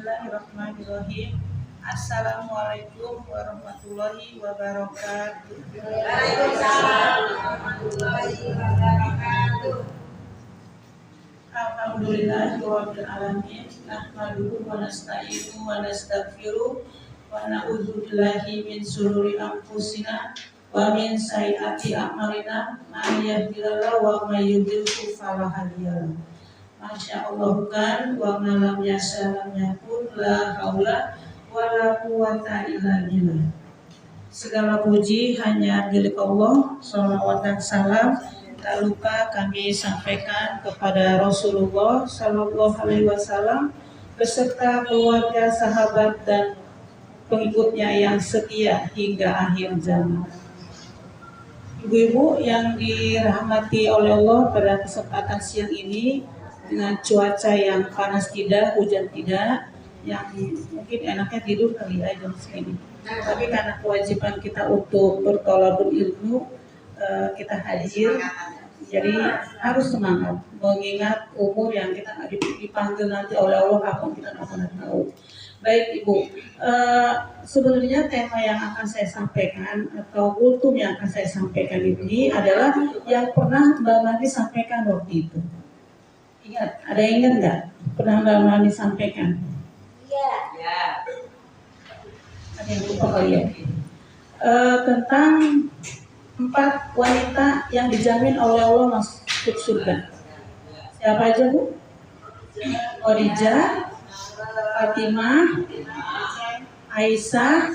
Bismillahirrahmanirrahim. Assalamualaikum warahmatullahi wabarakatuh. Waalaikumsalam warahmatullahi wabarakatuh. Alhamdulillahirabbil alamin. Nahmaduhu wa nasta'inuhu wa nastaghfiruh wa na'udzu billahi min shururi anfusina wa min sayyiati a'malina. Man yahdihillahu wa may yudlil fala hadiyalah. Masyaallah kan wa ma lam yasha lam yakun la haula wala quwwata illa billah. Segala puji hanya milik Allah, shalawat dan salam tak lupa kami sampaikan kepada Rasulullah Sallallahu Alaihi Wasallam beserta keluarga, sahabat dan pengikutnya yang setia hingga akhir zaman. Ibu-ibu yang dirahmati oleh Allah, pada kesempatan siang ini dengan cuaca yang panas tidak, hujan tidak, yang mungkin enaknya tidur kali ya jam segini. Tapi karena kewajiban kita untuk bertolabul ilmu, kita hadir, jadi harus semangat mengingat umur yang kita dipanggil nanti oleh Allah, apa kita nggak pernah tahu. Baik Ibu, sebenarnya tema yang akan saya sampaikan atau kultum yang akan saya sampaikan ini adalah yang pernah Mbak Mani sampaikan waktu itu. Ingat, ada yang ingat nggak? Pernah Mbak Mani sampaikan? Iya. Ada yang lupa kali ya? Tentang 4 wanita yang dijamin oleh Allah masuk surga. Siapa aja Bu? Khadijah, Fatimah, Aisyah,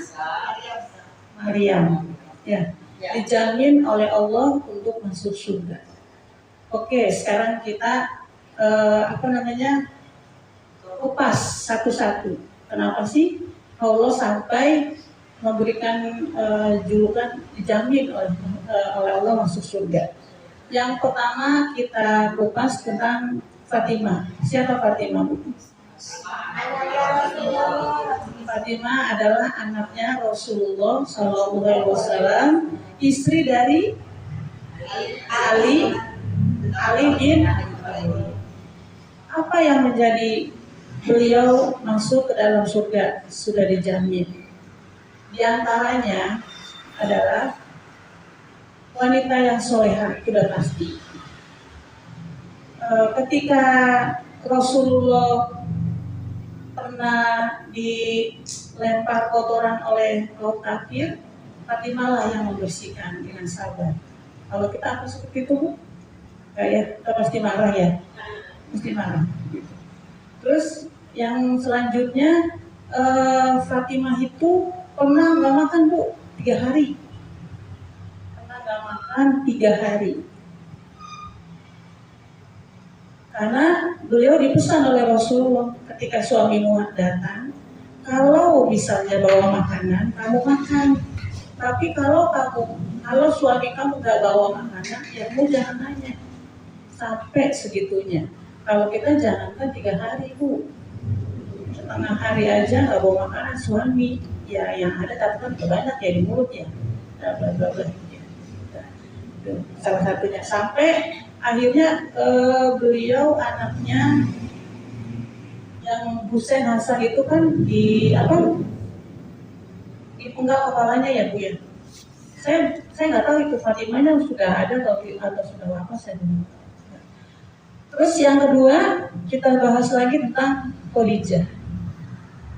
Maryam. Ya, dijamin oleh Allah untuk masuk surga. Oke, sekarang kita kupas satu-satu. Kenapa sih Allah sampai memberikan julukan dijamin oleh Allah masuk surga? Yang pertama kita kupas tentang Fatimah. Siapa Fatimah, Bu? Fatimah adalah anaknya Rasulullah Sallallahu Alaihi Wasallam, istri dari Ali bin Abi Thalib. Apa yang menjadi beliau masuk ke dalam surga? Sudah dijamin. Di antaranya adalah wanita yang solehah, sudah pasti. Ketika Rasulullah pernah dilempar kotoran oleh kaum kafir, Fatimah lah yang membersihkan dengan sabar. Kalau kita apa seperti itu, Bu? Kayak kita pasti marah ya, pasti marah. Terus yang selanjutnya Fatimah itu pernah nggak makan Bu 3 hari. Pernah nggak makan 3 hari. Karena beliau dipesan oleh Rasulullah ketika suamimu datang, kalau misalnya bawa makanan, kamu makan. Tapi kalau suami kamu nggak bawa makanan, ya kamu jangan nanya. Sampai segitunya. Kalau kita jangankan 3 hari Bu, setengah hari aja nggak bawa makanan suami, ya yang ada tapi kan banyak ya di mulut ya, salah satunya. Sampai akhirnya beliau anaknya yang Husain Hasan itu kan dipenggal kepalanya ya Bu ya. Saya nggak tahu itu Fatimahnya sudah ada atau sudah wafat, saya belum tahu. Terus yang kedua kita bahas lagi tentang Khadijah.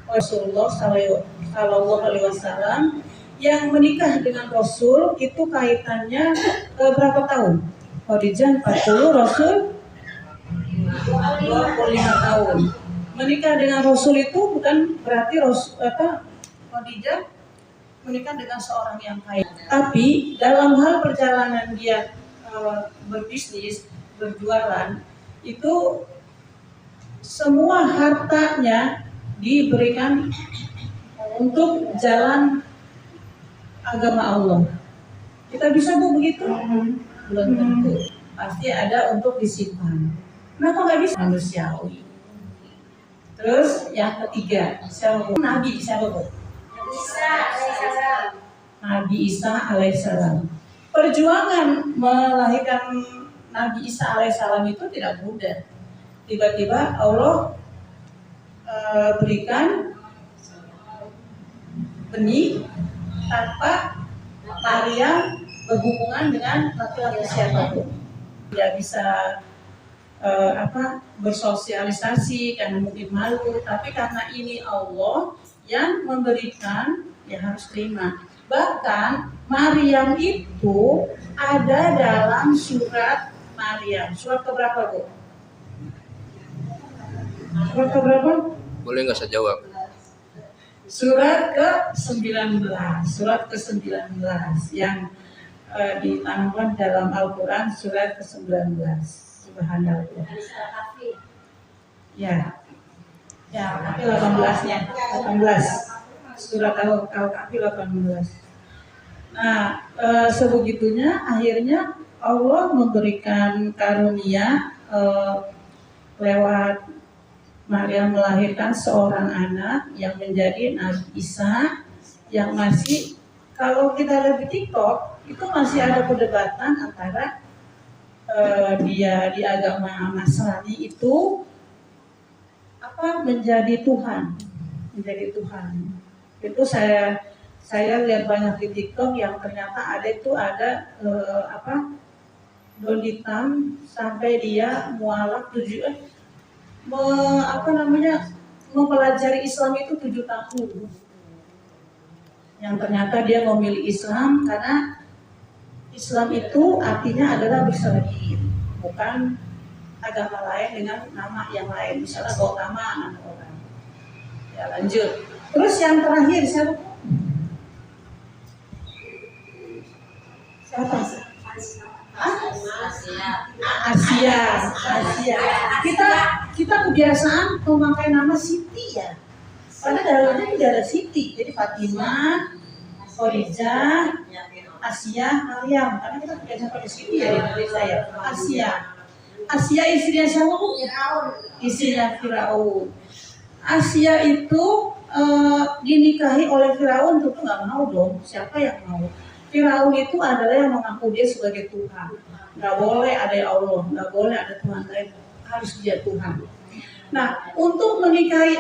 Rasulullah Sallallahu Alaihi Wasallam yang menikah dengan Rasul itu kaitannya berapa tahun? Khadijah 40, Rasul 25 tahun. Menikah dengan Rasul itu bukan berarti Khadijah menikah dengan seorang yang kaya. Tapi dalam hal perjalanan dia berbisnis, berjualan, itu semua hartanya diberikan untuk jalan agama Allah. Kita bisa Bu begitu? Belum tentu. Pasti ada untuk disimpan. Kenapa nggak bisa? Manusiawi. Terus yang ketiga, siapa Bu? Nabi siapa Bu? Nabi Isa alaihissalam. Perjuangan melahirkan Nabi Isa alaihissalam itu tidak mudah. Tiba-tiba Allah berikan benih tanpa Maryam berhubungan dengan laki-laki siapapun. Dia bisa bersosialisasi karena mungkin malu, tapi karena ini Allah yang memberikan, ya harus terima. Bahkan Maryam itu ada dalam surat Maryam. Surat keberapa, Bu? Surat keberapa? Boleh nggak saya jawab? Surat ke-19. Surat ke-19 yang ditanamkan dalam Al-Quran, surat ke-19. Subhanallah. Ya. Ya, tapi 18-nya. 18. Surat Al-Kahfi 18. Nah, sebegitunya akhirnya Allah memberikan karunia lewat Maryam melahirkan seorang anak yang menjadi Nabi Isa, yang masih, kalau kita lihat di TikTok itu masih ada perdebatan antara dia di agama Nasrani itu menjadi Tuhan. Itu saya lihat banyak di TikTok yang ternyata ada daun hitam sampai dia mualaf mempelajari Islam itu 7 tahun. Yang ternyata dia memilih Islam karena Islam itu artinya adalah berseragam, bukan agama lain dengan nama yang lain, misalnya Gautama nama orang. Ya, lanjut. Terus yang terakhir siapa? Asia. Kita kebiasaan memakai nama Siti ya. Padahal dalamnya tidak ada Siti. Jadi Fatimah, Khadijah, Asia, Maryam. Karena kita kebiasaan pakai Siti ya di Indonesia ya. Asia istrinya siapa, Bu? Istrinya Firaun. Asia itu dinikahi oleh Firaun, tentu nggak mau dong. Siapa yang mau? Firaun itu adalah yang mengaku dia sebagai Tuhan. Nggak boleh ada Allah, nggak boleh ada Tuhan lain, harus dia Tuhan. Nah, untuk menikahi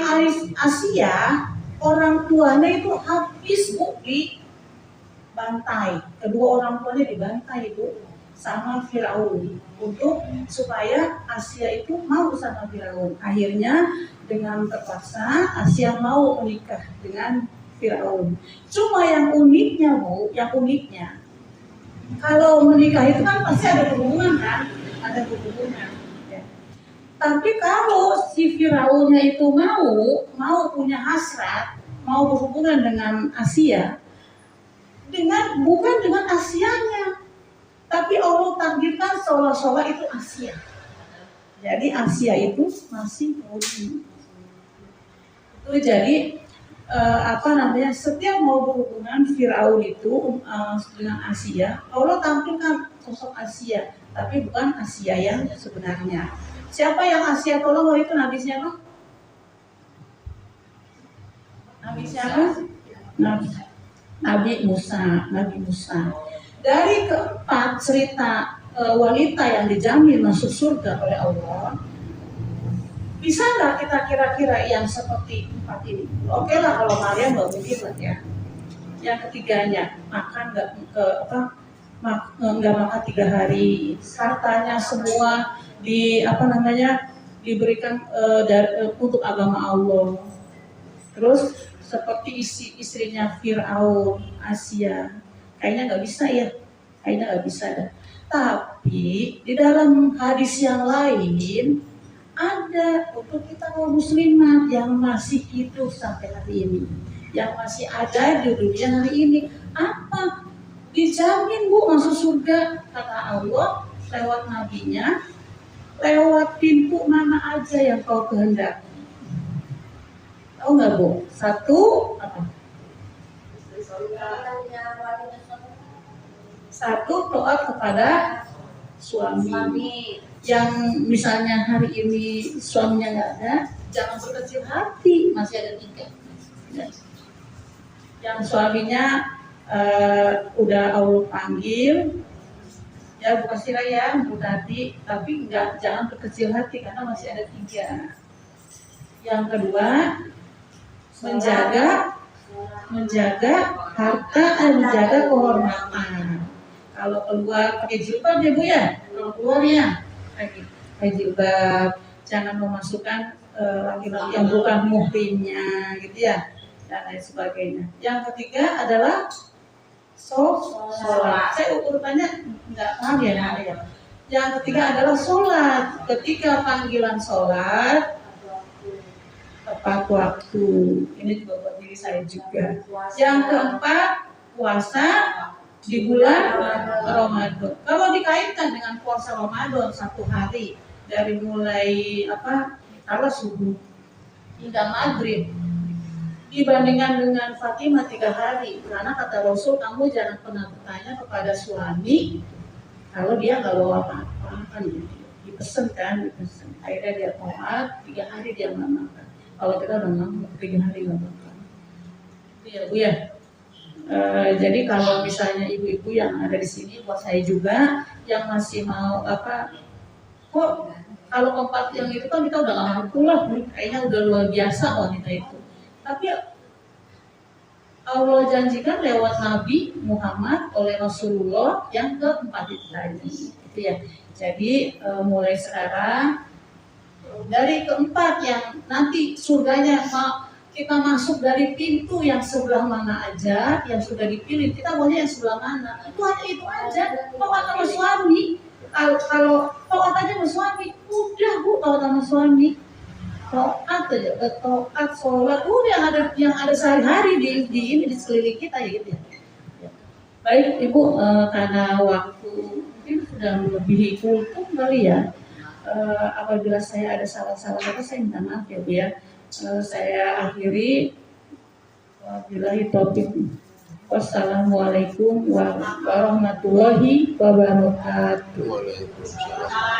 Asia, orang tuanya itu habis, Bu, dibantai. Kedua orang tuanya dibantai, Bu, sama Firaun, untuk supaya Asia itu mau sama Firaun. Akhirnya dengan terpaksa Asia mau menikah dengan Firaun. Cuma yang uniknya, Bu, kalau menikah itu kan pasti ada hubungan kan, ya. Tapi kalau si Firaunnya itu mau punya hasrat, mau berhubungan dengan Asia, bukan dengan Asianya, tapi Allah takdirkan seolah-olah itu Asia. Jadi Asia itu masih murni. Itu jadi setiap mau berhubungan Firaun itu dengan Asia, Allah tampilkan sosok Asia, tapi bukan Asia yang sebenarnya. Siapa yang Asia tolong waktu itu? Nabi siapa? Nabi Musa. Dari keempat cerita wanita yang dijamin masuk surga oleh Allah, bisa nggak kita kira-kira yang seperti 4 ini? Oke lah kalau Maryam nggak mungkin lah ya. Yang ketiganya makan nggak makan 3 hari, hartanya semua diberikan untuk agama Allah. Terus seperti istrinya Firaun, Asia, kayaknya nggak bisa ya, Tapi di dalam hadis yang lain ada untuk kita kaum muslimat yang masih hidup sampai hari ini, yang masih ada di dunia hari ini, apa? Dijamin, Bu, masuk surga, kata Allah lewat nabinya, lewat pintu mana aja yang kau kehendaki. Tahu nggak, Bu? Satu apa? Satu, taat kepada suami. Yang misalnya hari ini suaminya nggak ada, jangan berkecil hati, masih ada 3. Yang suaminya udah Allah panggil, ya Bu Kasira ya, Bu Tati, tapi jangan berkecil hati karena masih ada 3. Yang kedua, menjaga harta dan menjaga kehormatan. Kalau keluar pakai jilbab ya Bu ya, kalau keluar ya pakai jilbab, jangan memasukkan laki-laki yang bukan muhrimnya gitu ya, dan lain sebagainya. Yang ketiga adalah sholat. Saya urutannya nggak paham ya. Yang ketiga adalah sholat. Ketika panggilan sholat tepat waktu. Ini juga buat diri saya juga. Yang keempat, puasa di bulan Ramadan. Kalau dikaitkan dengan puasa Ramadan 1 hari dari mulai kalau subuh hingga maghrib, dibandingkan dengan Fatimah 3 hari, karena kata Rasul, kamu jangan pernah bertanya kepada suami kalau dia nggak bawa apa-apa, kan dipesen. Akhirnya dia taat 3 hari dia nggak makan. Kalau kita udah ngamuk 3 hari nggak makan, itu ya Bu ya. Jadi kalau misalnya ibu-ibu yang ada di sini, buat saya juga yang masih mau kok kalau keempat yang itu kan kita udah nggak mampu lah, kayaknya udah luar biasa wanita itu. Tapi Allah janjikan lewat Nabi Muhammad oleh Rasulullah yang keempat itu tadi, gitu ya. Jadi mulai sekarang dari keempat yang nanti surganya kita masuk dari pintu yang sebelah mana aja, yang sudah dipilih, kita maunya yang sebelah mana. Itu hanya itu aja. Taat sama suami. Kalau taat aja sama suami, udah Bu, taat sama suami. Taat aja, taat sholat, udah yang ada sehari-hari di sekeliling kita ya gitu ya. Baik Ibu, karena waktu mungkin sudah melebihi kultum kali ya. Apabila saya ada salah-salah kata, saya minta maaf ya Bu ya. Saya akhiri. Wabillahi taufiq. Wassalamualaikum warahmatullahi wabarakatuh. Waalaikumsalam.